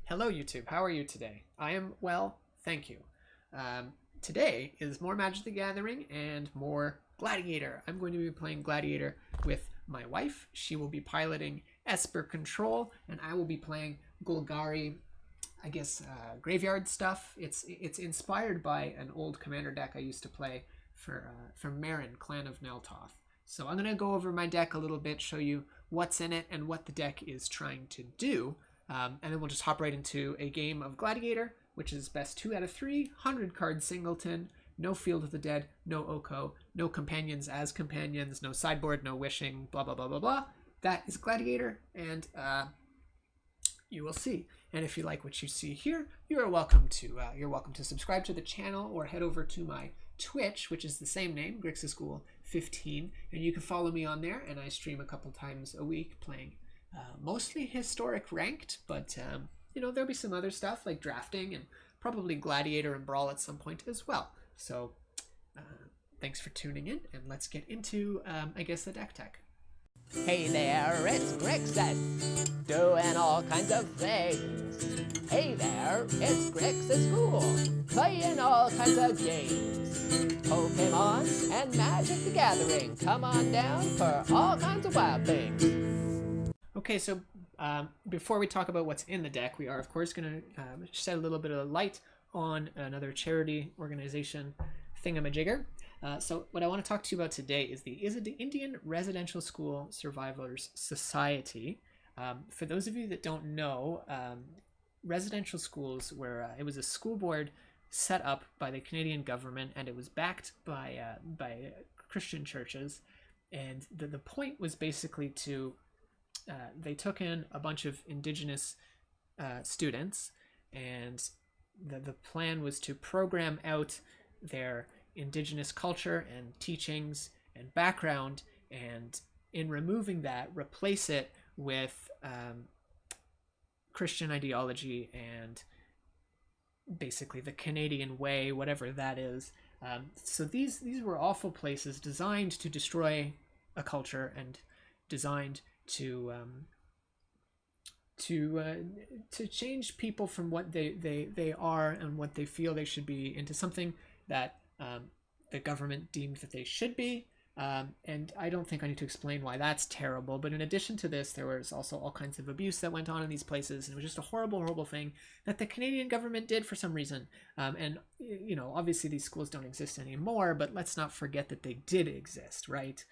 Hello YouTube, how are you today? I am well, thank you. Today is more Magic the Gathering and more Gladiator. I'm going to be playing Gladiator with my wife. She will be piloting Esper Control, and I will be playing Golgari, I guess, graveyard stuff. It's inspired by an old commander deck I used to play for Marin, Clan of Neltoth. So I'm going to go over my deck a little bit, show you what's in it and what the deck is trying to do. And then we'll just hop right into a game of Gladiator, which is best 2 out of 3, 100 card singleton, no Field of the Dead, no Oko, no companions as companions, no sideboard, no wishing, blah, blah, blah, blah, blah. That is Gladiator, and you will see. And if you like what you see here, you're welcome to subscribe to the channel or head over to my Twitch, which is the same name, Grixaschool15, and you can follow me on there, and I stream a couple times a week playing mostly historic ranked, but you know, there'll be some other stuff like drafting and probably Gladiator and Brawl at some point as well. So thanks for tuning in, and let's get into I guess the deck tech. Hey there, it's Grixis, doing all kinds of things. Hey there, it's Grixaschool, playing all kinds of games. Pokemon and Magic the Gathering, come on down for all kinds of wild things. Okay, so before we talk about what's in the deck, we are of course going to shed a little bit of light on another charity organization thingamajigger. So what I want to talk to you about today is the Indian Residential School Survivors Society. For those of you that don't know, residential schools were it was a school board set up by the Canadian government, and it was backed by Christian churches, and the point was basically to they took in a bunch of Indigenous students, and the plan was to program out their Indigenous culture and teachings and background, and in removing that, replace it with Christian ideology and basically the Canadian way, whatever that is. So these were awful places designed to destroy a culture and designed to change people from what they are and what they feel they should be into something that the government deemed that they should be. And I don't think I need to explain why that's terrible. But in addition to this, there was also all kinds of abuse that went on in these places. And it was just a horrible, horrible thing that the Canadian government did for some reason. And, you know, obviously these schools don't exist anymore, but let's not forget that they did exist, right?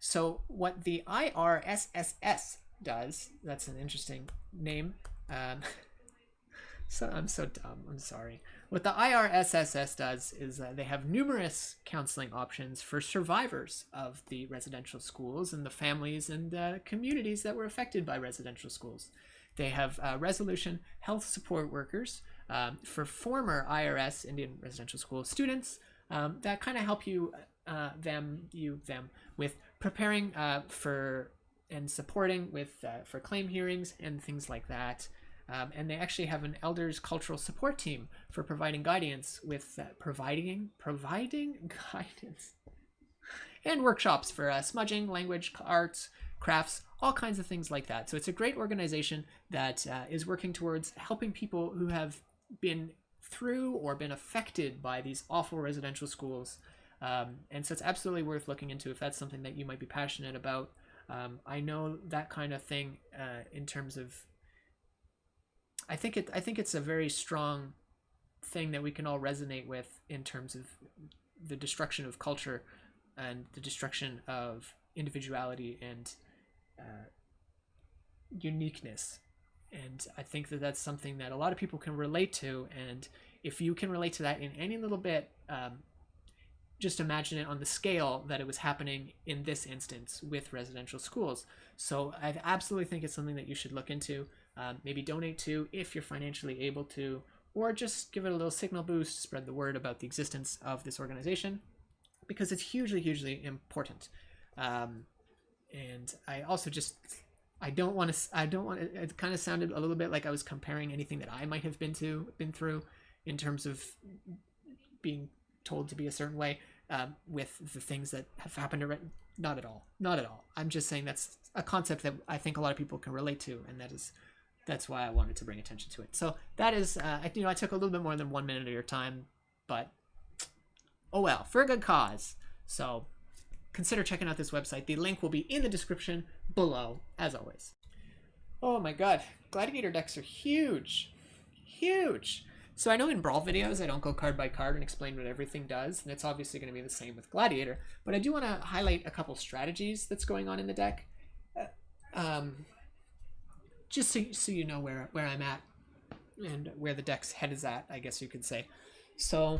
So what the IRSSS does, that's an interesting name. So I'm so dumb, I'm sorry. What the IRSSS does is they have numerous counseling options for survivors of the residential schools and the families and communities that were affected by residential schools. They have resolution health support workers for former IRS Indian residential school students that kind of help you them with preparing for and supporting with for claim hearings and things like that. And they actually have an elders cultural support team for providing guidance with providing guidance and workshops for smudging, language, arts, crafts, all kinds of things like that. So it's a great organization that is working towards helping people who have been through or been affected by these awful residential schools. And so it's absolutely worth looking into if that's something that you might be passionate about. I know that kind of thing in terms of I think it's a very strong thing that we can all resonate with in terms of the destruction of culture and the destruction of individuality and uniqueness. And I think that that's something that a lot of people can relate to. And if you can relate to that in any little bit, just imagine it on the scale that it was happening in this instance with residential schools. So I absolutely think it's something that you should look into. Maybe donate to if you're financially able to, or just give it a little signal boost, spread the word about the existence of this organization, because it's hugely, hugely important. And I also just, I don't want to, it kind of sounded a little bit like I was comparing anything that I might have been through in terms of being told to be a certain way with the things that have happened already. Not at all. I'm just saying that's a concept that I think a lot of people can relate to, and that is that's why I wanted to bring attention to it. So that is, I took a little bit more than 1 minute of your time, but oh well, for a good cause. So consider checking out this website. The link will be in the description below, as always. Oh my god, Gladiator decks are huge. Huge. So I know in Brawl videos I don't go card by card and explain what everything does, and it's obviously going to be the same with Gladiator, but I do want to highlight a couple strategies that's going on in the deck. Just so you know where I'm at and where the deck's head is at, I guess you could say. So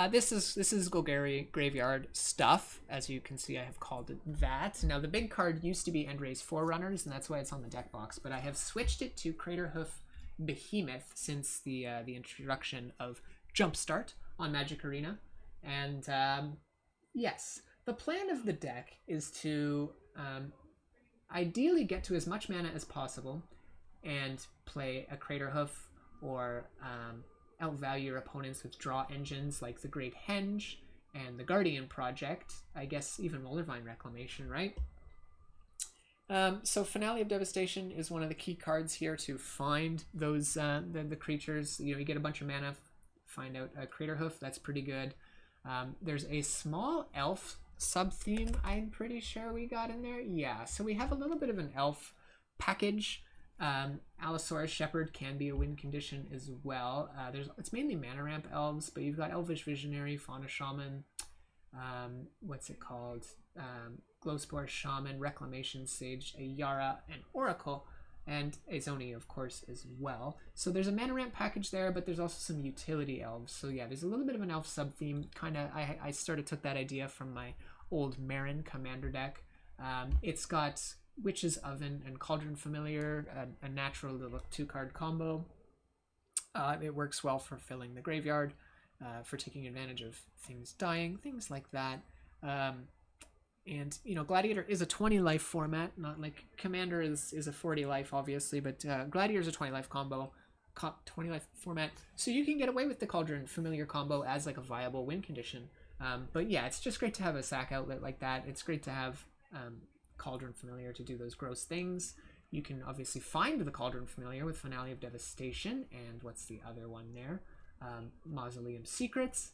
this is Golgari Graveyard stuff. As you can see, I have called it that. Now the big card used to be Endray's Forerunners, and that's why it's on the deck box, but I have switched it to Craterhoof Behemoth since the introduction of Jumpstart on Magic Arena. And yes, the plan of the deck is to ideally get to as much mana as possible and play a Craterhoof or outvalue your opponents with draw engines like the Great Henge and the Guardian Project. I guess even Moldervine Reclamation, right? So Finale of Devastation is one of the key cards here to find those the creatures. You know, you get a bunch of mana, find out a Craterhoof. That's pretty good. There's a small elf sub-theme I'm pretty sure we got in there. Yeah, so we have a little bit of an elf package. Allosaurus Shepherd can be a win condition as well. It's mainly mana ramp elves, but you've got Elvish Visionary, Fauna Shaman, what's it called? Glowspore Shaman, Reclamation Sage, a Yara, and Oracle, and a Zoni, of course, as well. So there's a mana ramp package there, but there's also some utility elves. So yeah, there's a little bit of an elf sub-theme. Kind of, I sort of took that idea from my old Marin Commander deck. It's got Witch's Oven and Cauldron Familiar, a natural little 2-card combo. It works well for filling the graveyard, for taking advantage of things dying, things like that. And, you know, Gladiator is a 20 life format, not like Commander is a 40 life, obviously, but Gladiator is a 20 life combo, 20 life format, so you can get away with the Cauldron Familiar combo as like a viable win condition. But yeah, it's just great to have a sack outlet like that. It's great to have Cauldron Familiar to do those gross things. You can obviously find the Cauldron Familiar with Finale of Devastation, and what's the other one there? Mausoleum Secrets.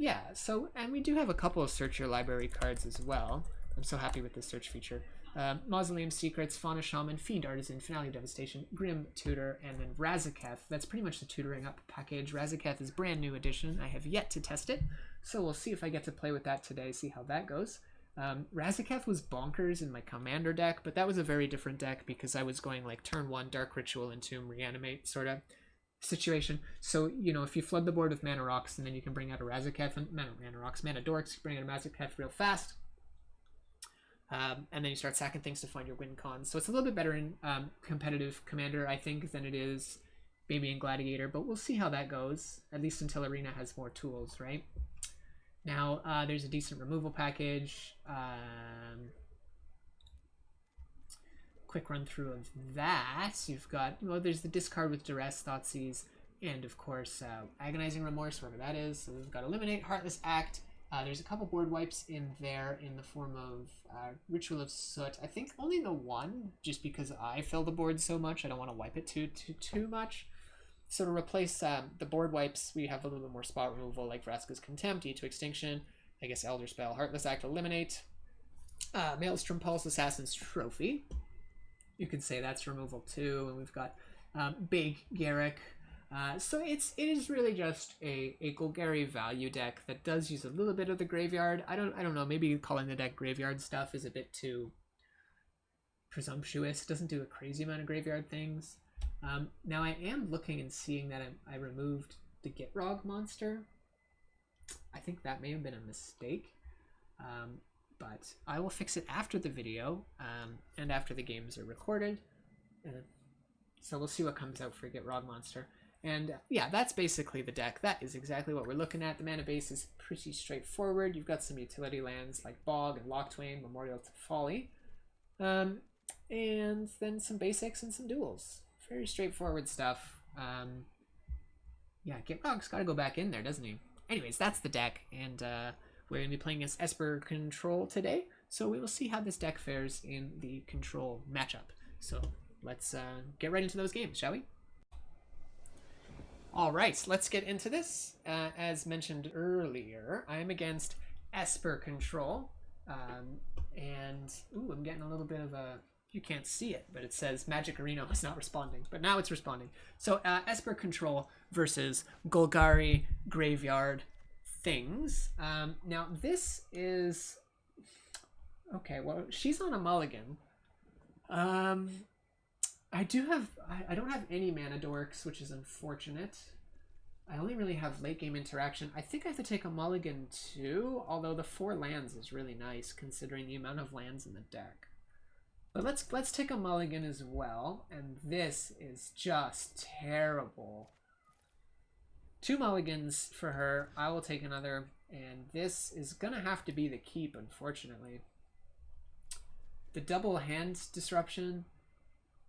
Yeah, so, and we do have a couple of Search Your Library cards as well. I'm so happy with this search feature. Mausoleum Secrets, Fauna Shaman, Fiend Artisan, Finale Devastation, Grim Tutor, and then Razaketh. That's pretty much the tutoring up package. Razaketh is brand new edition. I have yet to test it, so we'll see if I get to play with that today, see how that goes. Razaketh was bonkers in my Commander deck, but that was a very different deck because I was going like turn 1, Dark Ritual, Entomb, Reanimate, sort of situation. So, you know, if you flood the board with Mana Rocks and then you can bring out a Razaketh, and Mana Dorks, bring out a Razaketh real fast. And then you start sacking things to find your win cons. So it's a little bit better in competitive Commander, I think, than it is maybe in Gladiator, but we'll see how that goes, at least until Arena has more tools, right? Now, there's a decent removal package. Quick run through of that. You've got, well, there's the discard with Duress, Thoughtseize, and of course Agonizing Remorse, wherever that is. So we've got Eliminate, Heartless Act. There's a couple board wipes in there in the form of Ritual of Soot. I think only the one, just because I fill the board so much. I don't want to wipe it too much. So to replace the board wipes, we have a little bit more spot removal, like Vraska's Contempt, E to Extinction, I guess Elder Spell, Heartless Act, Eliminate, Maelstrom Pulse, Assassin's Trophy. You could say that's removal too, and we've got Big Garrick. So it is really just a Golgari value deck that does use a little bit of the graveyard. I don't know, maybe calling the deck graveyard stuff is a bit too presumptuous. It doesn't do a crazy amount of graveyard things. Now I am looking and seeing that I removed the Gitrog monster. I think that may have been a mistake. But I will fix it after the video and after the games are recorded. So we'll see what comes out for Gitrog Monster. And yeah, that's basically the deck. That is exactly what we're looking at. The mana base is pretty straightforward. You've got some utility lands like Bog and Locktwain, Memorial to Folly. And then some basics and some duels. Very straightforward stuff. Yeah, Gitrog's got to go back in there, doesn't he? Anyways, that's the deck. And we're going to be playing as Esper Control today, so we will see how this deck fares in the Control matchup. So let's get right into those games, shall we? All right, let's get into this. As mentioned earlier, I am against Esper Control. And, ooh, I'm getting a little bit of a... You can't see it, but it says Magic Arena was not responding. But now it's responding. So, Esper Control versus Golgari Graveyard Things. Now, this is... Okay, well, she's on a mulligan. I don't have any mana dorks, which is unfortunate. I only really have late game interaction. I think I have to take a mulligan too, although the 4 lands is really nice considering the amount of lands in the deck. But let's take a mulligan as well, and this is just terrible. 2 mulligans for her. I will take another, and this is gonna have to be the keep, unfortunately. The double hand disruption.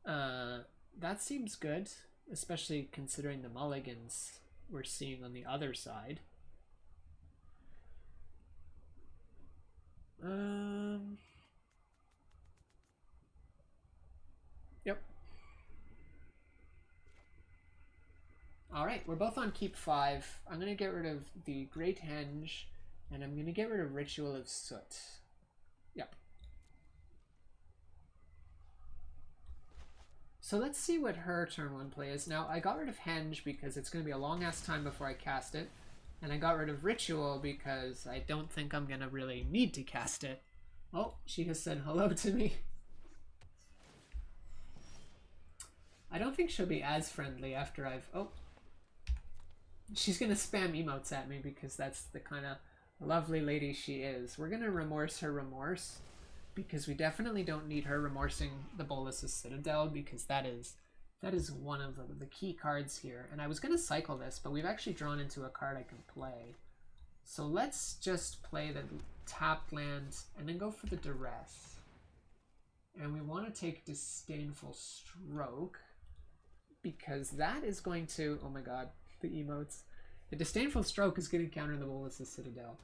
That seems good, especially considering the mulligans we're seeing on the other side. Yep. All right, we're both on keep 5. I'm going to get rid of the Great Henge, and I'm going to get rid of Ritual of Soot. Yep. So let's see what her turn 1 play is. Now, I got rid of Henge because it's going to be a long-ass time before I cast it. And I got rid of Ritual because I don't think I'm going to really need to cast it. Oh, she has said hello to me. I don't think she'll be as friendly after I've... Oh. She's going to spam emotes at me because that's the kind of lovely lady she is. We're going to remorse her remorse, because we definitely don't need her remorsing the Bolas's Citadel, because that is one of the key cards here. And I was going to cycle this, but we've actually drawn into a card I can play. So let's just play the tapped land and then go for the Duress. And we want to take Disdainful Stroke, because that is going to... Oh my god, the emotes. The Disdainful Stroke is going to counter the Bolas's Citadel.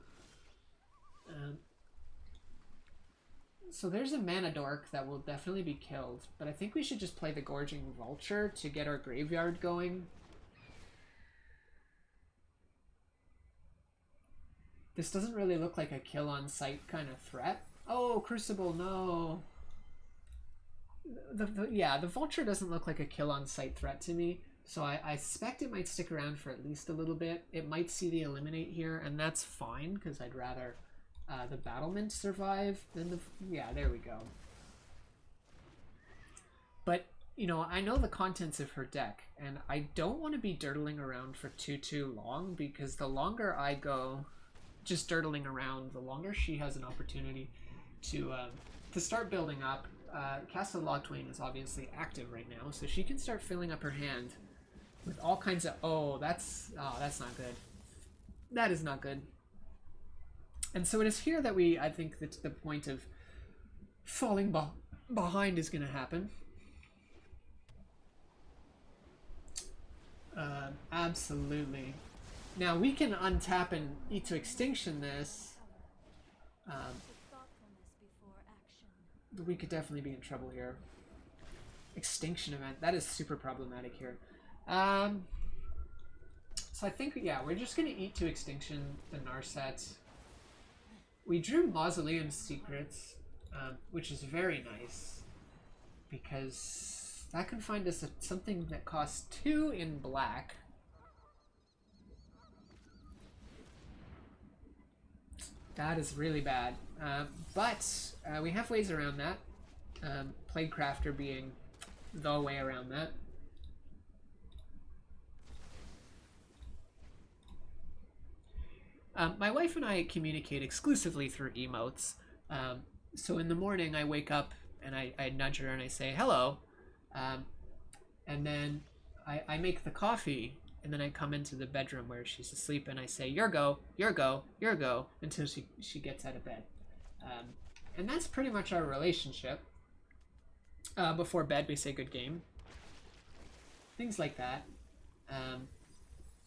So there's a mana dork that will definitely be killed, but I think we should just play the Gorging Vulture to get our graveyard going. This doesn't really look like a kill on sight kind of threat. Oh, Crucible, no. Yeah, the Vulture doesn't look like a kill on sight threat to me, so I suspect it might stick around for at least a little bit. It might see the Eliminate here, and that's fine, because I'd rather... the Battlement survive, then the... Yeah, there we go. But, you know, I know the contents of her deck, and I don't want to be dirtling around for too long, because the longer I go just dirtling around, the longer she has an opportunity to start building up. Castle Logtwain is obviously active right now, so she can start filling up her hand with all kinds of... Oh, that's not good. That is not good. And so it is here that I think that the point of falling behind is going to happen. Absolutely. Now we can untap and eat to extinction this. We could definitely be in trouble here. Extinction event. That is super problematic here. So I think, yeah, we're just going to eat to extinction the Narset. We drew Mausoleum Secrets, which is very nice, because that can find us something that costs 2 in black. That is really bad, but we have ways around that, Plaguecrafter being the way around that. My wife and I communicate exclusively through emotes. So in the morning I wake up and I nudge her and I say hello, and then I make the coffee, and then I come into the bedroom where she's asleep and I say your go, your go, your go, until she gets out of bed. And that's pretty much our relationship. Before bed we say good game. Things like that.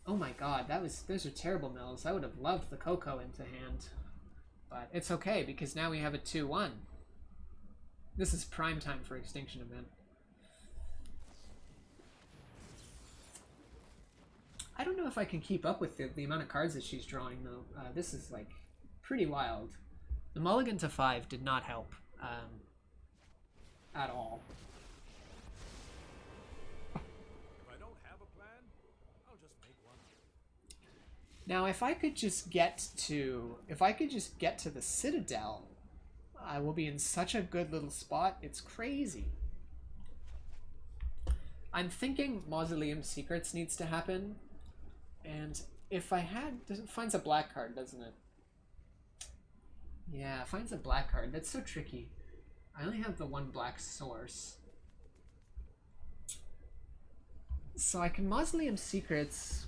Oh my god, those are terrible mills. I would have loved the Cocoa into hand. But it's okay, because now we have a 2-1. This is prime time for Extinction Event. know if I can keep up with the amount of cards that she's drawing, though. This is, like, pretty wild. The mulligan to 5 did not help at all. If I don't have a plan, I'll just make one. Now, if I could just get to the Citadel, I will be in such a good little spot. It's crazy. I'm thinking Mausoleum Secrets needs to happen. And if I had... It finds a black card, doesn't it? Yeah, it finds a black card. That's so tricky. I only have the one black source. So I can Mausoleum Secrets.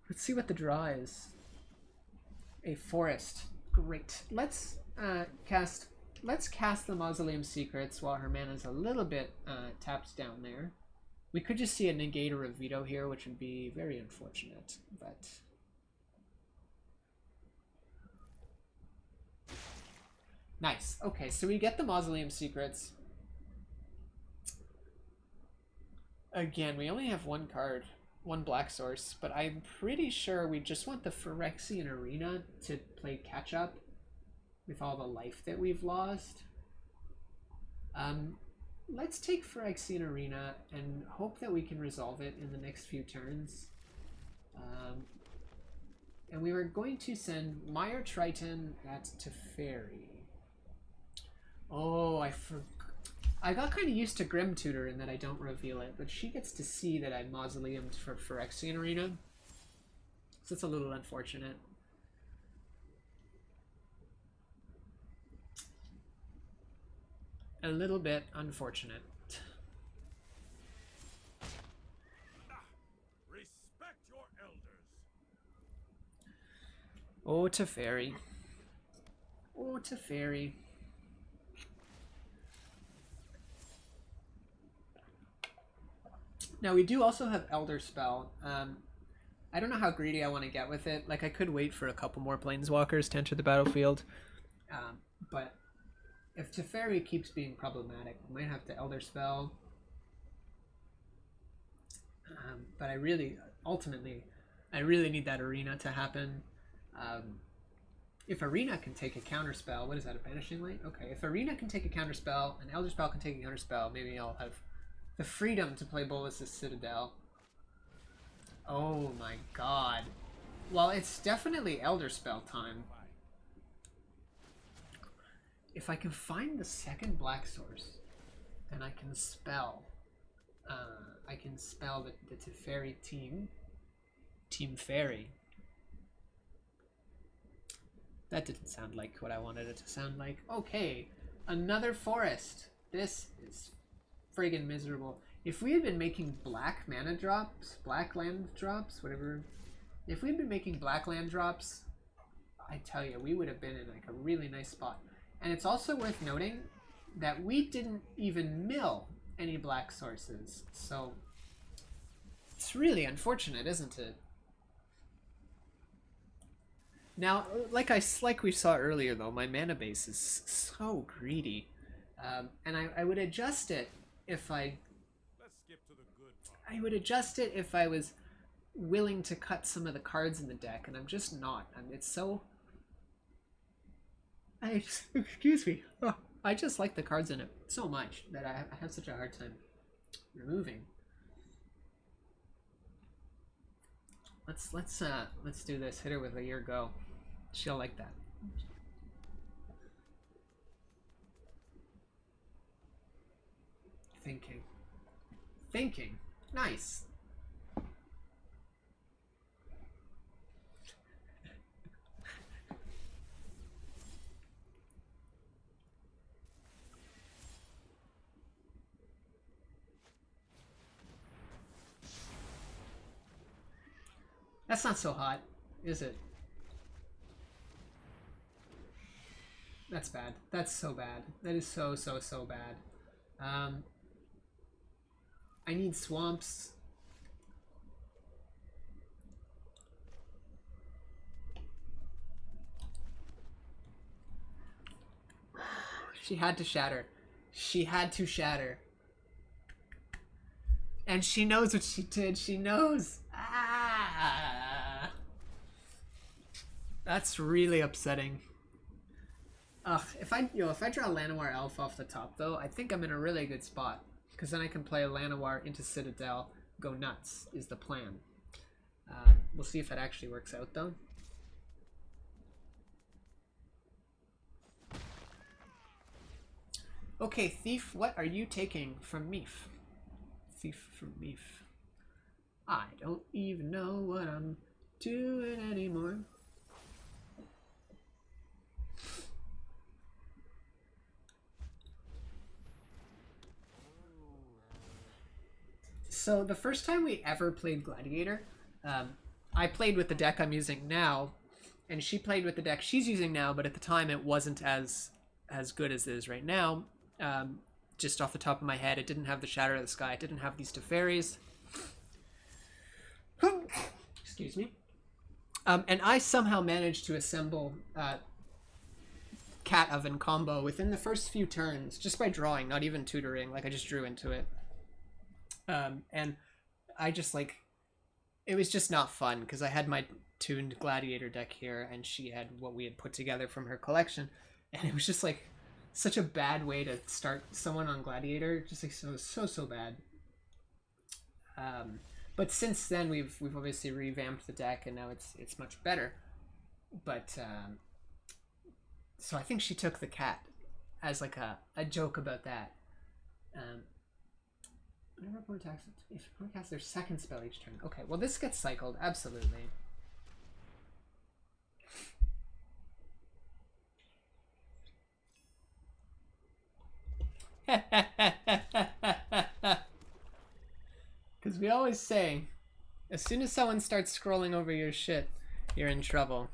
Let's see what the draw is. A forest. Great. Let's cast the Mausoleum Secrets while her mana's a little bit tapped down there. We could just see a negate or a veto here, which would be very unfortunate, but... Nice. Okay, so we get the Mausoleum Secrets. Again, we only have one card, one black source, but I'm pretty sure we just want the Phyrexian Arena to play catch-up with all the life that we've lost. Let's take Phyrexian Arena and hope that we can resolve it in the next few turns. And we were going to send Mire Triton at Teferi. Oh, I got kind of used to Grim Tutor in that I don't reveal it, but she gets to see that I Mausoleumed for Phyrexian Arena. So it's a little unfortunate. A little bit unfortunate. Respect your elders. Oh, Teferi. Oh, Teferi. Now, we do also have Elder Spell. I don't know how greedy I want to get with it. Like, I could wait for a couple more Planeswalkers to enter the battlefield. But if Teferi keeps being problematic, we might have to Elder Spell. But ultimately, I really need that Arena to happen. If Arena can take a Counterspell, what is that, a Banishing Light? Okay, if Arena can take a Counterspell, and Elder Spell can take a Counterspell, maybe I'll have the freedom to play Bolas' Citadel. Oh my god. Well, it's definitely Elder Spell time. If I can find the second black source, then I can spell. The Teferi team. Team Fairy. That didn't sound like what I wanted it to sound like. Okay, another forest. This is friggin' miserable. If we had been making black mana drops, black land drops, whatever. If we had been making black land drops, I tell you, we would have been in like a really nice spot. And it's also worth noting that we didn't even mill any black sources. So it's really unfortunate, isn't it? Now, like we saw earlier, though, my mana base is so greedy. And I would adjust it if Let's skip to the good part. I would adjust it if I was willing to cut some of the cards in the deck, and I'm just not. It's so... excuse me. Oh, I just like the cards in it so much that I have such a hard time removing. Let's do this. Hit her with a Year Go. She'll like that. Thinking. Nice. That's not so hot, is it? That's bad. That's so bad. That is so bad. I need swamps. She had to shatter. She had to shatter. And she knows what she did. She knows. Ah. That's really upsetting. Ugh, if I draw Llanowar Elf off the top though, I think I'm in a really good spot. Because then I can play Llanowar into Citadel, go nuts, is the plan. We'll see if that actually works out though. Okay, Thief, what are you taking from Meef? Thief from Meef. I don't even know what I'm doing anymore. So the first time we ever played Gladiator, I played with the deck I'm using now, and she played with the deck she's using now, but at the time it wasn't as good as it is right now. Just off the top of my head, it didn't have the Shatter of the Sky, it didn't have these Teferis. Excuse me. And I somehow managed to assemble Cat Oven combo within the first few turns, just by drawing, not even tutoring, like I just drew into it. And I just like, it was just not fun because I had my tuned Gladiator deck here and she had what we had put together from her collection, and it was just like such a bad way to start someone on Gladiator, just like so bad. But since then we've obviously revamped the deck and now it's much better. But so I think she took the cat as like a joke about that. Whenever opponent attacks, if opponent casts their second spell each turn. Okay, well this gets cycled, absolutely. Because we always say, as soon as someone starts scrolling over your shit, you're in trouble.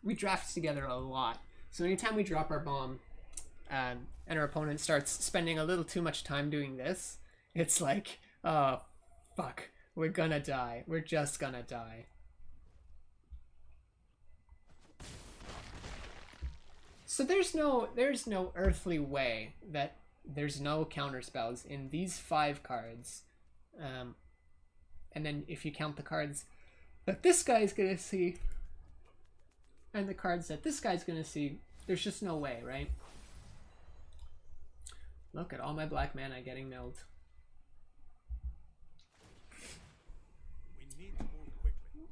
We draft together a lot. So anytime we drop our bomb and our opponent starts spending a little too much time doing this, it's like, oh, fuck, we're gonna die. We're just gonna die. So there's no earthly way that there's no counterspells in these 5 cards. And then if you count the cards that this guy's gonna see, and the cards that this guy's gonna see, there's just no way, right? Look at all my black mana getting milled. We need to move quickly.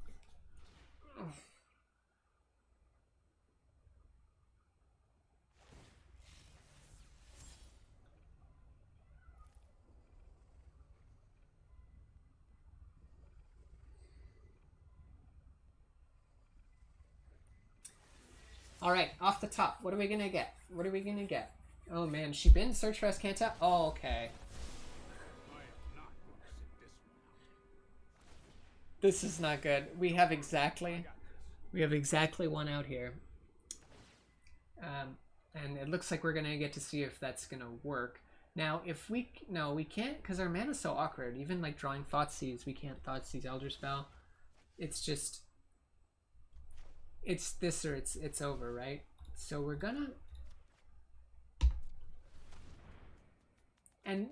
All right, off the top, what are we gonna get? What are we gonna get? Oh man, she been search for Escanta? Oh, okay. I am not going to sit this one out. This is not good. We have exactly one out here. And it looks like we're gonna get to see if that's gonna work. Now, if we no, we can't because our mana's so awkward. Even like drawing Thoughtseize, we can't Thoughtseize Elder Spell. It's just, it's this or it's over, right? So we're gonna, and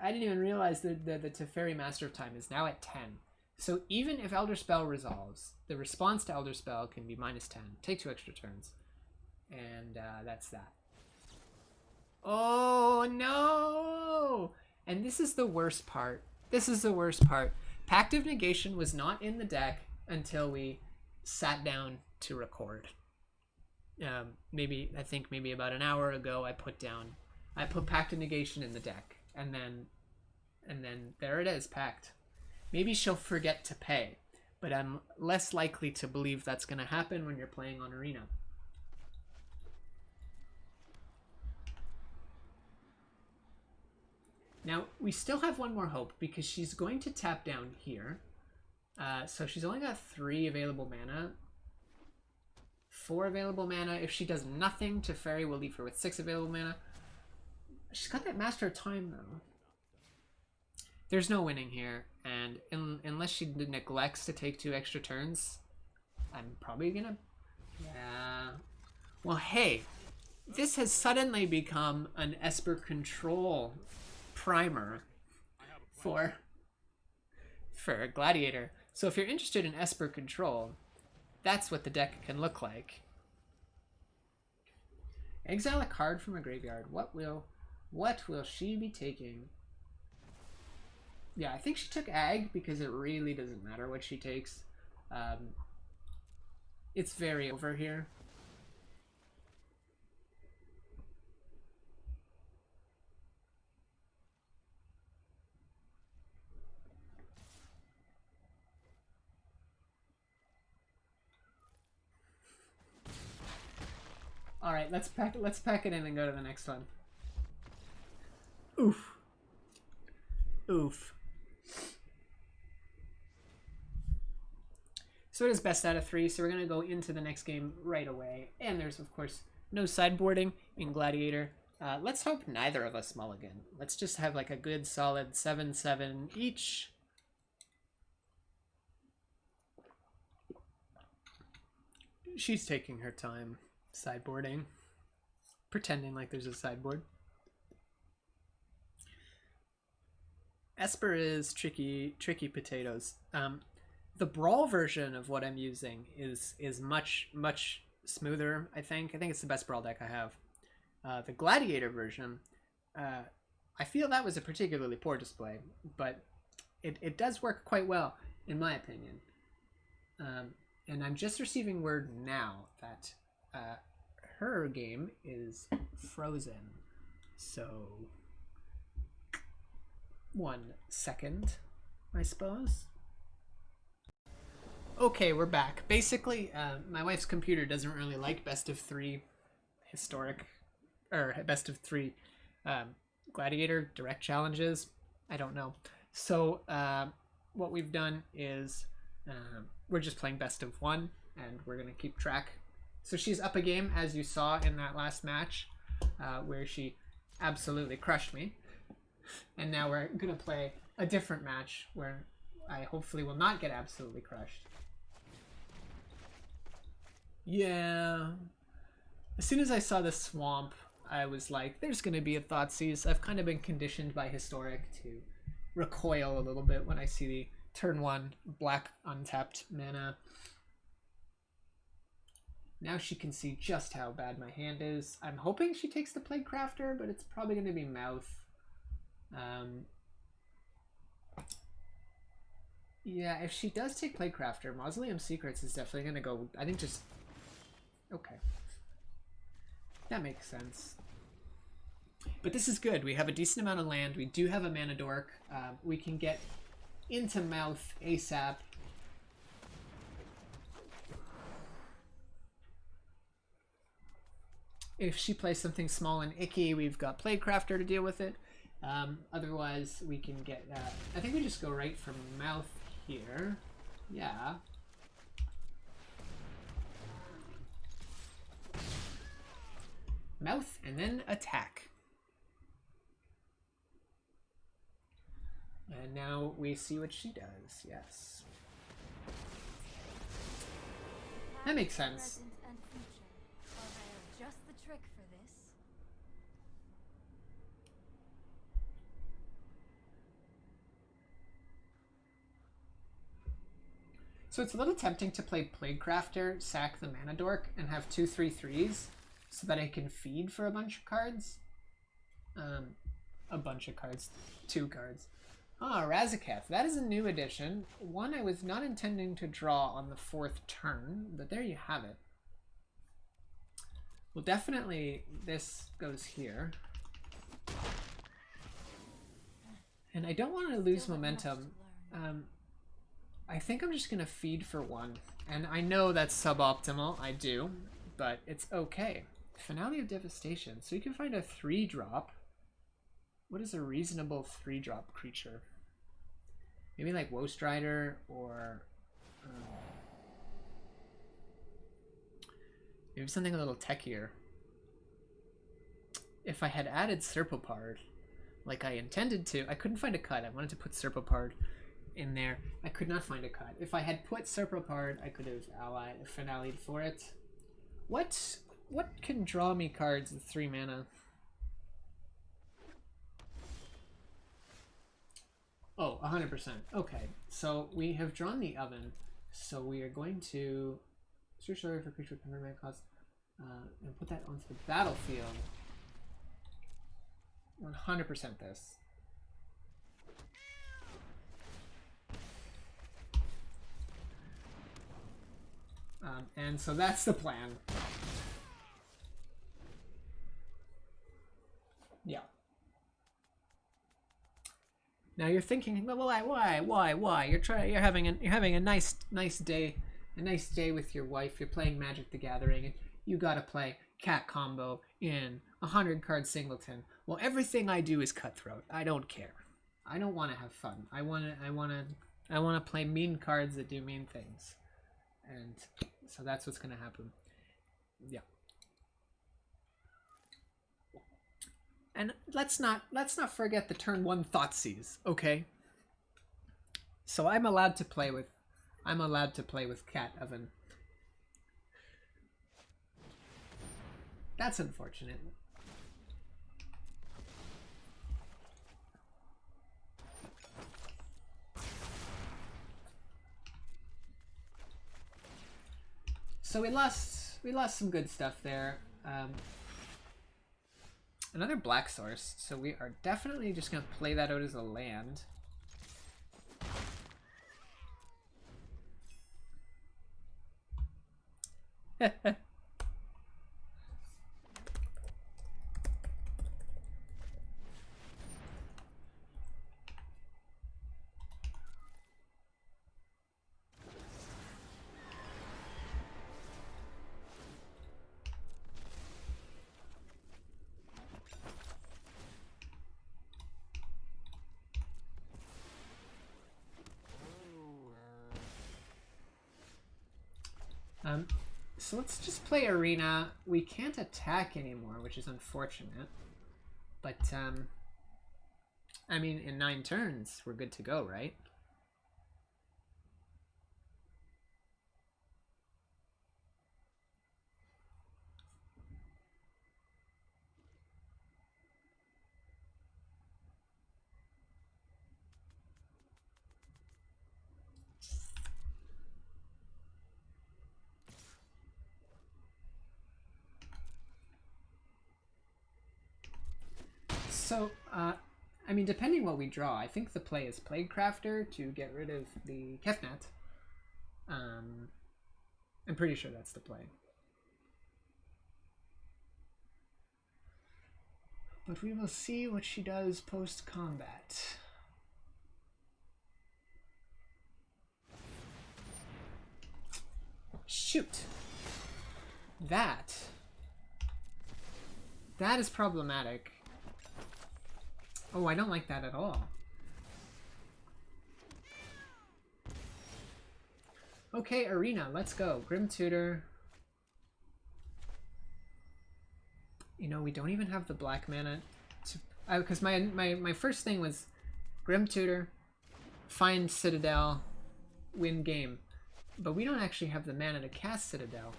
I didn't even realize that the Teferi Master of Time is now at 10. So even if Elder Spell resolves, the response to Elder Spell can be -10. Take 2 extra turns. And that's that. Oh no! And this is the worst part. This is the worst part. Pact of Negation was not in the deck until we sat down to record. I think maybe about an hour ago I put Pact of Negation in the deck, and then there it is, Pact. Maybe she'll forget to pay, but I'm less likely to believe that's going to happen when you're playing on Arena. Now, we still have one more hope because she's going to tap down here. So she's only got 3 available mana. 4 available mana. If she does nothing, Teferi will leave her with 6 available mana. She's got that Master of Time, though. There's no winning here. And unless she neglects to take 2 extra turns, I'm probably gonna... Yeah. Well, hey, this has suddenly become an Esper control primer for Gladiator. So if you're interested in Esper control, that's what the deck can look like. Exile a card from a graveyard. What will she be taking? Yeah, I think she took Ag because it really doesn't matter what she takes. It's very over here. All right, let's pack it in and go to the next one. Oof. Oof. So it is best out of 3, so we're going to go into the next game right away. And there's, of course, no sideboarding in Gladiator. Let's hope neither of us mulligan. Let's just have like a good solid 7-7 each. She's taking her time sideboarding, pretending like there's a sideboard. Esper is tricky potatoes. The Brawl version of what I'm using is much smoother. I think it's the best Brawl deck I have. The Gladiator version, I feel that was a particularly poor display, but it does work quite well in my opinion. And I'm just receiving word now that her game is frozen. So 1 second, I suppose. Okay, we're back. Basically, my wife's computer doesn't really like best of 3 historic, or best of 3 Gladiator direct challenges. I don't know. So what we've done is we're just playing best of 1, and we're going to keep track. So she's up a game, as you saw in that last match, where she absolutely crushed me. And now we're going to play a different match where I hopefully will not get absolutely crushed. Yeah. As soon as I saw the swamp, I was like, there's going to be a Thoughtseize. I've kind of been conditioned by Historic to recoil a little bit when I see the turn 1 black untapped mana. Now she can see just how bad my hand is. I'm hoping she takes the Plague Crafter, but it's probably going to be Mouth. Yeah, if she does take Plague Crafter, Mausoleum Secrets is definitely going to go, I think just... Okay. That makes sense. But this is good. We have a decent amount of land. We do have a Mana Dork. We can get into Mouth ASAP. If she plays something small and icky, we've got Plague Crafter to deal with it. Otherwise, we can get... I think we just go right from Mouth here. Yeah. Mouth and then attack. And now we see what she does. Yes. That makes sense. Just the trick for this. So it's a little tempting to play Plague Crafter, sack the Mana Dork, and have 2 3/3s so that I can feed for a bunch of cards. A bunch of cards. 2 cards. Ah, Razaketh. That is a new addition. One I was not intending to draw on the 4th turn, but there you have it. Well, definitely this goes here. And I don't want to lose momentum. I think I'm just going to feed for 1. And I know that's suboptimal. I do. But it's okay. Finale of Devastation. So you can find a 3-drop. What is a reasonable 3-drop creature? Maybe like Woe Strider or... maybe something a little techier. If I had added Serpopard, like I intended to, I couldn't find a cut. I wanted to put Serpopard in there. I could not find a cut. If I had put Serpopard, I could have allied finale'd for it. What What can draw me cards with 3 mana? Oh, 100%. Okay, so we have drawn the oven. So we are going to search area for creature with convert mana cost and put that onto the battlefield. 100% this. And so that's the plan. Yeah. Now you're thinking, well, why? You're having a nice day, with your wife. You're playing Magic: The Gathering, and you gotta play cat combo in 100-card singleton. Well, everything I do is cutthroat. I don't care. I don't want to have fun. I wanna play mean cards that do mean things, and so that's what's gonna happen. Yeah. And let's not forget the turn 1 Thoughtseize, okay? So I'm allowed to play with Cat Oven. That's unfortunate. So we lost some good stuff there. Another black source, so we are definitely just going to play that out as a land. So let's just play Arena. We can't attack anymore, which is unfortunate. But, I mean, in 9 turns, we're good to go, right? So, I mean, depending what we draw, I think the play is Plague Crafter to get rid of the Kefnet. I'm pretty sure that's the play. But we will see what she does post-combat. Shoot! That is problematic. Oh, I don't like that at all. Okay, Arena, let's go. Grim Tutor. You know, we don't even have the black mana to... Because my first thing was Grim Tutor, find Citadel, win game. But we don't actually have the mana to cast Citadel.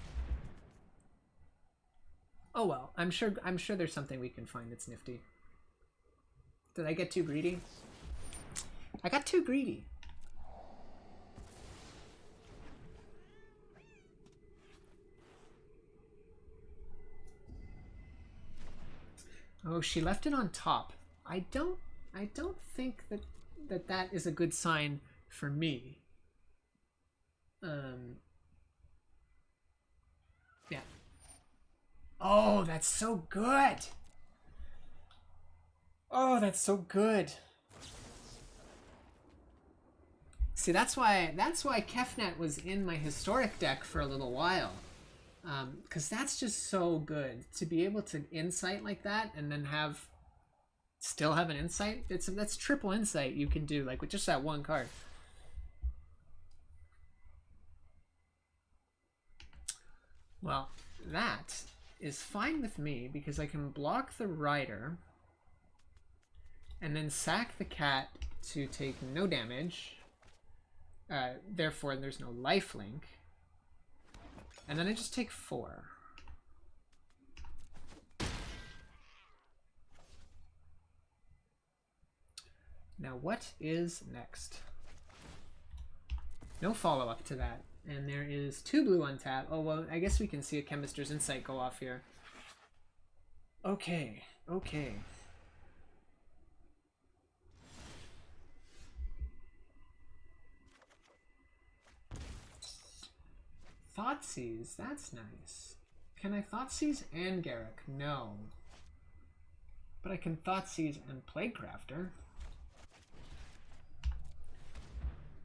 Oh well, I'm sure there's something we can find that's nifty. Did I get too greedy? I got too greedy. Oh, she left it on top. I don't think that is a good sign for me. Yeah. Oh, that's so good. Oh, that's so good. See, that's why Kefnet was in my historic deck for a little while. Because that's just so good to be able to insight like that and then still have an insight. That's triple insight you can do like with just that one card. Well, that is fine with me because I can block the rider and then sack the cat to take no damage. Therefore, there's no lifelink. And then I just take 4. Now what is next? No follow-up to that. And there is 2 blue on tap. Oh, well, I guess we can see a Chemister's Insight go off here. Okay, okay. Thoughtseize, that's nice. Can I Thoughtseize and Garrick? No. But I can Thoughtseize and Plaguecrafter.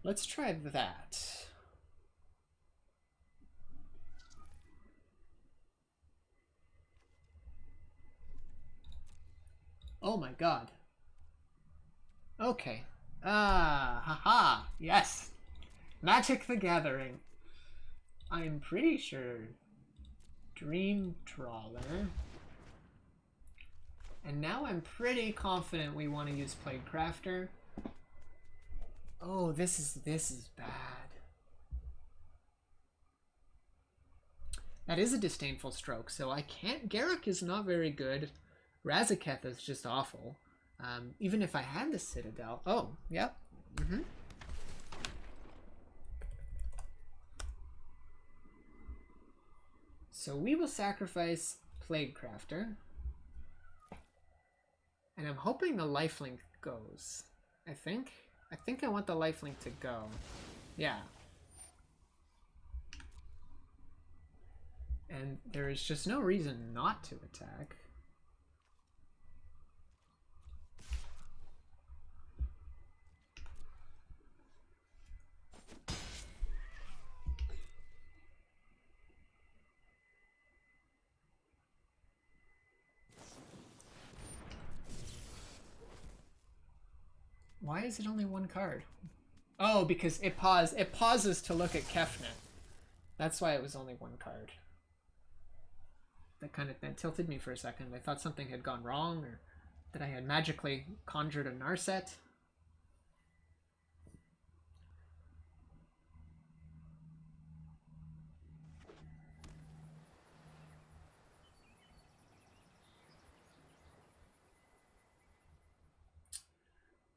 Let's try that. Oh my god. Okay. Ah, haha. Yes. Magic the Gathering. I'm pretty sure Dream Trawler. And now I'm pretty confident we want to use Plaguecrafter. Oh, this is bad. That is a Disdainful Stroke, so I can't... Garrick is not very good. Razaketh is just awful. Even if I had the Citadel... Oh, yep. So we will sacrifice Plaguecrafter. And I'm hoping the lifelink goes. I think I want the lifelink to go. Yeah. And there is just no reason not to attack. Why is it only 1 card? Oh, because it pauses to look at Kefnet. That's why it was only 1 card. That tilted me for a second. I thought something had gone wrong, or that I had magically conjured a Narset.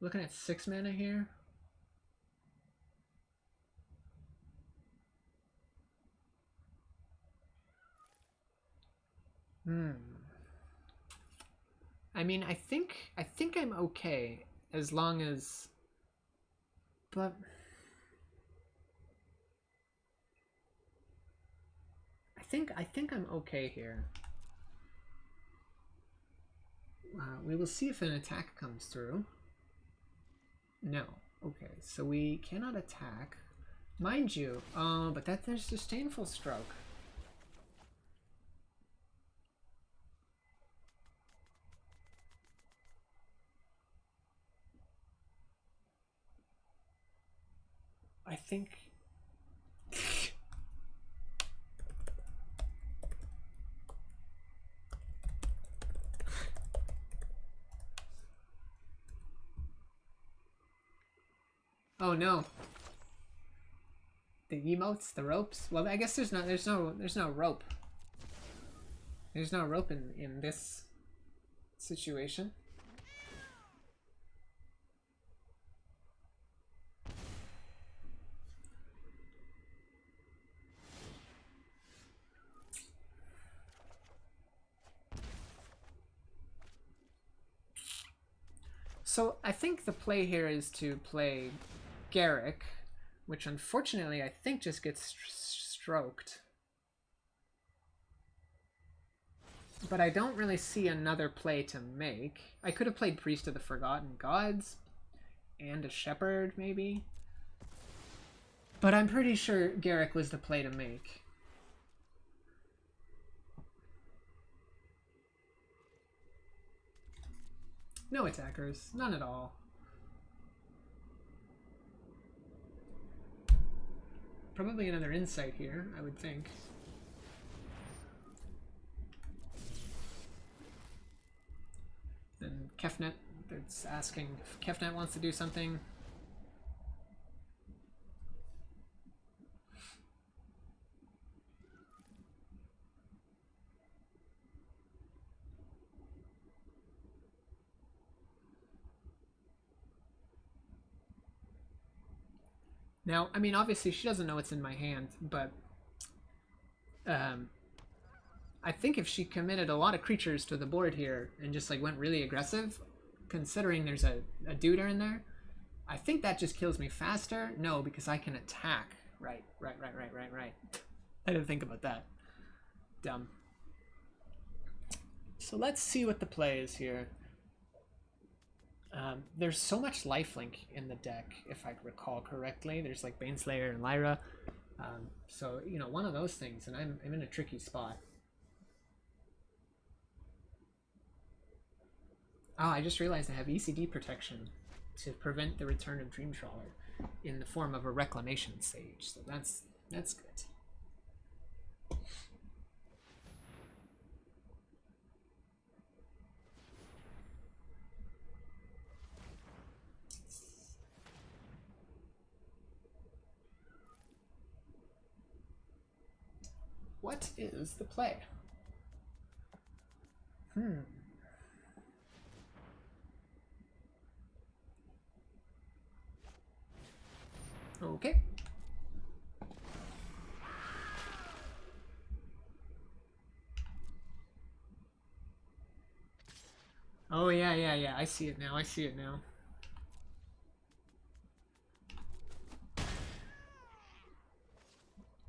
Looking at 6 mana here. I mean, I think I'm okay as long as, but I think I'm okay here. We will see if an attack comes through. No. Okay, so we cannot attack. Mind you, but there's Disdainful Stroke. I think... Oh no. The emotes, the ropes. Well, I guess there's no rope. There's no rope in this situation. So I think the play here is to play Garrick, which unfortunately I think just gets stroked. But I don't really see another play to make. I could have played Priest of the Forgotten Gods and a Shepherd, maybe. But I'm pretty sure Garrick was the play to make. No attackers. None at all. Probably another Insight here, I would think. Then Kefnet, it's asking if Kefnet wants to do something. Now, I mean, obviously she doesn't know what's in my hand, but I think if she committed a lot of creatures to the board here and just like went really aggressive, considering there's a duder in there, I think that just kills me faster. No, because I can attack. Right. I didn't think about that. Dumb. So let's see what the play is here. There's so much lifelink in the deck, if I recall correctly. There's like Baneslayer and Lyra. So, you know, one of those things, and I'm in a tricky spot. Oh, I just realized I have ECD protection to prevent the return of Dream Trawler in the form of a Reclamation Sage. So that's good. What is the play? Okay. Oh, yeah. I see it now.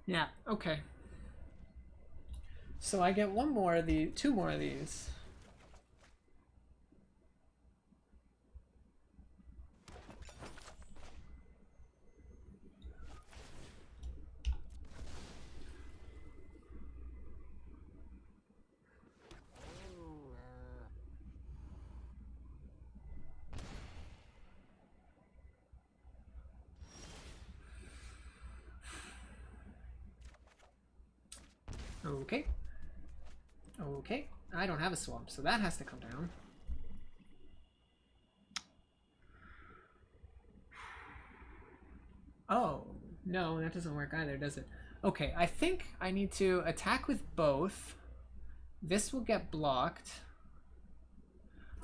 Yeah, okay. So I get two more of these. Okay. I don't have a swamp, so that has to come down. Oh, no, that doesn't work either, does it? Okay, I think I need to attack with both. This will get blocked.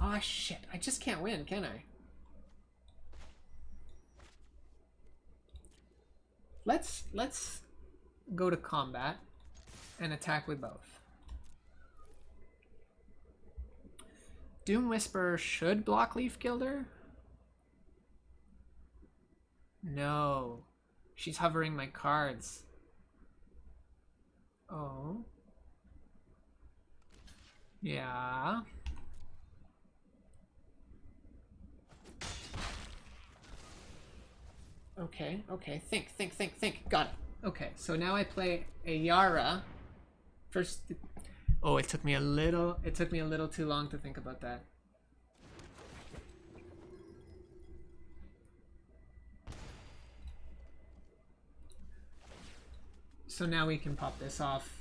Oh, shit. I just can't win, can I? Let's go to combat and attack with both. Doom Whisperer should block Leaf Gilder. No. She's hovering my cards. Oh. Yeah. Okay. Think. Got it. Okay, so now I play a Yara. First... Oh, it took me a little too long to think about that. So now we can pop this off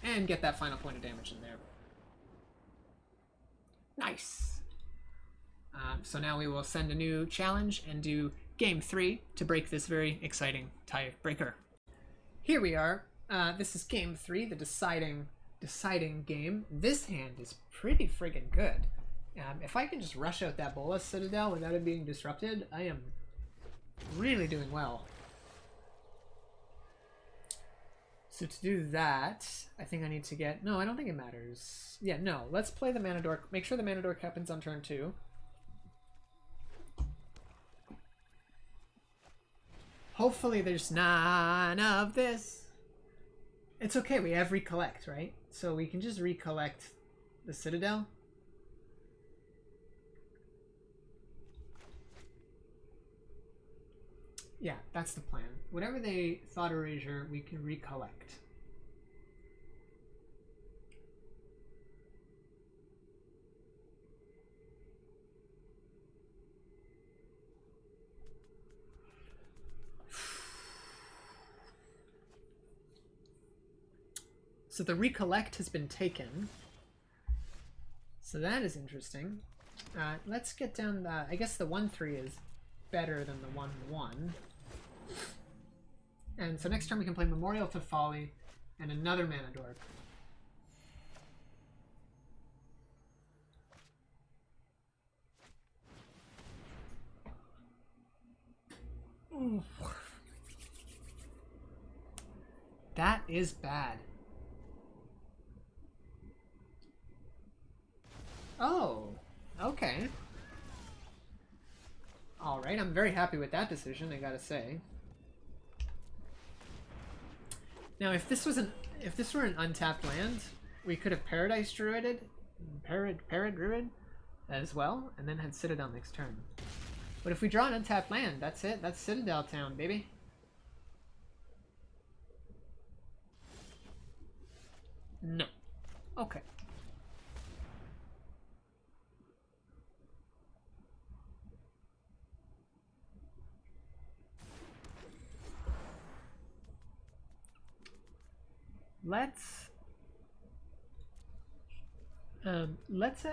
and get that final point of damage in there. Nice. So now we will send a new challenge and do game 3 to break this very exciting tiebreaker. Here we are. This is game 3, the deciding game. This hand is pretty friggin' good. If I can just rush out that Bolas Citadel without it being disrupted, I am really doing well. So to do that, I think I need to get... No, I don't think it matters. Yeah, no. Let's play the Mana Dork. Make sure the Mana Dork happens on turn 2. Hopefully there's none of this. It's okay, we have Recollect, right? So we can just Recollect the Citadel. Yeah, that's the plan. Whatever they thought Erasure, we can Recollect. So the Recollect has been taken. So that is interesting. Let's get down the... I guess the 1-3 is better than the 1-1. And so next turn we can play Memorial to Folly and another Mana Dork. Ooh. That is bad. Oh, okay. Alright, I'm very happy with that decision, I gotta say. Now, if this were an untapped land, we could have Paradise Druided, Druid as well, and then had Citadel next turn. But if we draw an untapped land, that's it. That's Citadel Town, baby. No. Okay.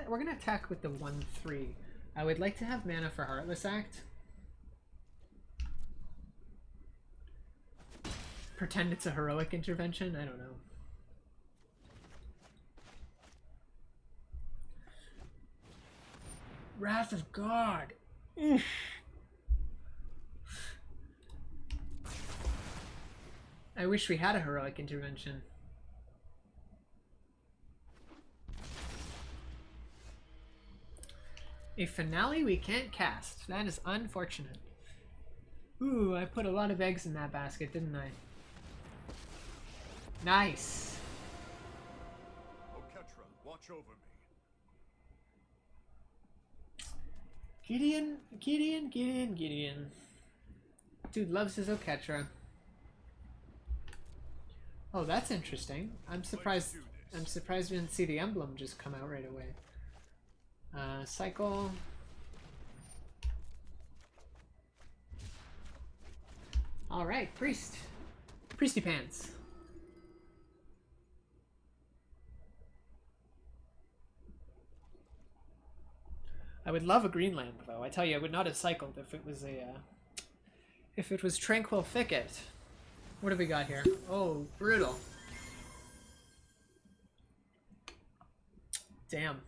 We're gonna attack with the 1/3. I would like to have mana for Heartless Act. Pretend it's a heroic intervention. I don't know. Wrath of God. Oof. I wish we had a heroic intervention. A finale we can't cast. That is unfortunate. Ooh, I put a lot of eggs in that basket, didn't I? Nice. Oketra, watch over me. Gideon. Dude loves his Oketra. Oh, that's interesting. I'm surprised we didn't see the emblem just come out right away. Cycle. Alright, Priest. Priesty Pants. I would love a green land, though. I tell you, I would not have cycled if it was if it was Tranquil Thicket. What have we got here? Oh, brutal. Damn.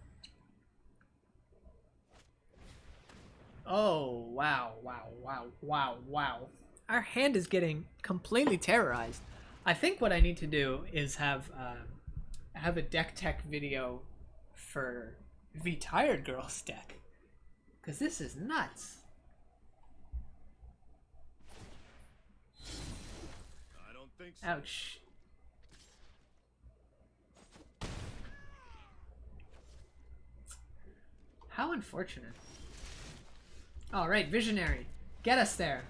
Oh, wow. Our hand is getting completely terrorized. I think what I need to do is have a deck tech video for the Tired Girls deck. Because this is nuts. I don't think so. Ouch. How unfortunate. Alright, Visionary. Get us there.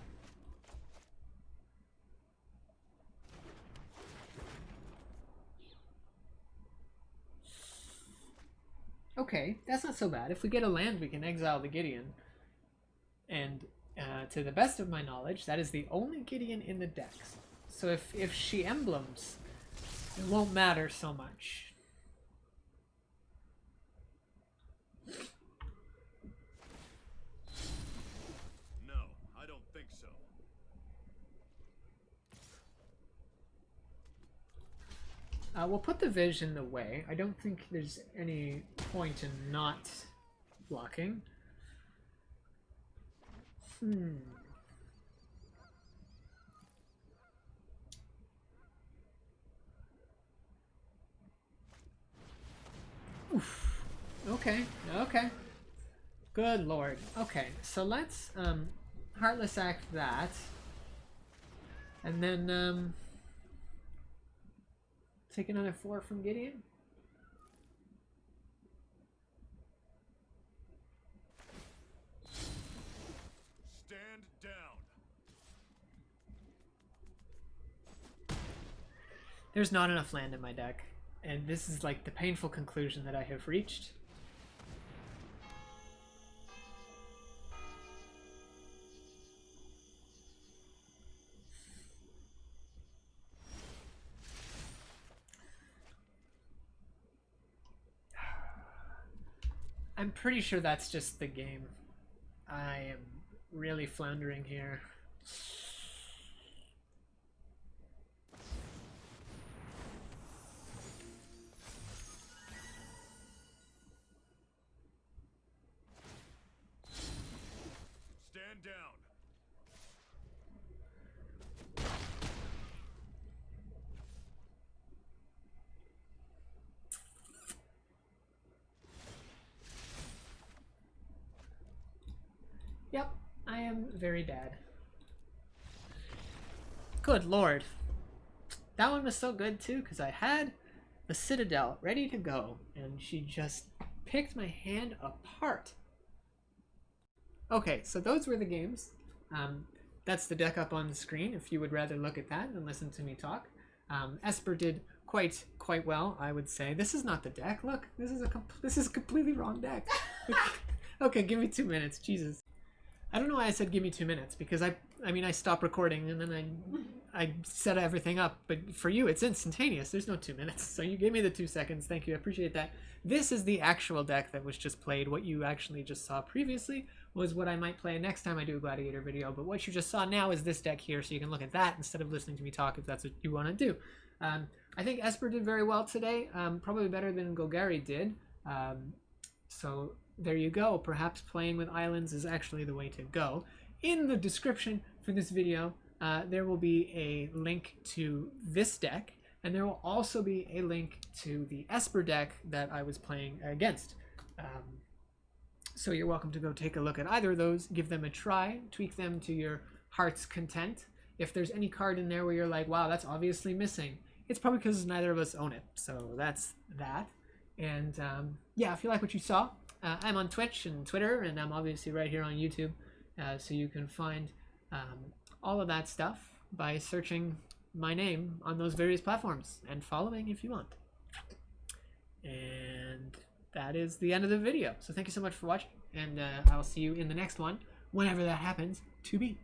Okay, that's not so bad. If we get a land, we can exile the Gideon. And to the best of my knowledge, that is the only Gideon in the decks. So if she emblems, it won't matter so much. No, I don't think so. We'll put the vision away. I don't think there's any point in not blocking. Oof. Okay. Good lord. Okay, so let's Heartless Act that. And then take another 4 from Gideon. Stand down. There's not enough land in my deck, and this is like the painful conclusion that I have reached. I'm pretty sure that's just the game. I am really floundering here. Stand down. very bad. Good lord. That one was so good too, because I had the Citadel ready to go, and she just picked my hand apart. Okay, so those were the games. That's the deck up on the screen if you would rather look at that and listen to me talk. Esper did quite well, I would say. This is not the deck. Look, this is a completely wrong deck. Okay, give me 2 minutes. Jesus. I don't know why I said give me 2 minutes, because I mean I stopped recording and then I set everything up, but for you it's instantaneous. There's no 2 minutes. So you gave me the 2 seconds. Thank you. I appreciate that. This is the actual deck that was just played. What you actually just saw previously was what I might play next time I do a Gladiator video, but what you just saw now is this deck here, so you can look at that instead of listening to me talk if that's what you want to do. I think Esper did very well today, probably better than Golgari did. So there you go. Perhaps playing with islands is actually the way to go. In the description for this video, there will be a link to this deck, and there will also be a link to the Esper deck that I was playing against. So you're welcome to go take a look at either of those, give them a try, tweak them to your heart's content. If there's any card in there where you're like, wow, that's obviously missing, it's probably because neither of us own it. So that's that. And yeah, if you like what you saw, I'm on Twitch and Twitter, and I'm obviously right here on YouTube. So you can find all of that stuff by searching my name on those various platforms and following if you want. And that is the end of the video. So thank you so much for watching, and I'll see you in the next one, whenever that happens to be.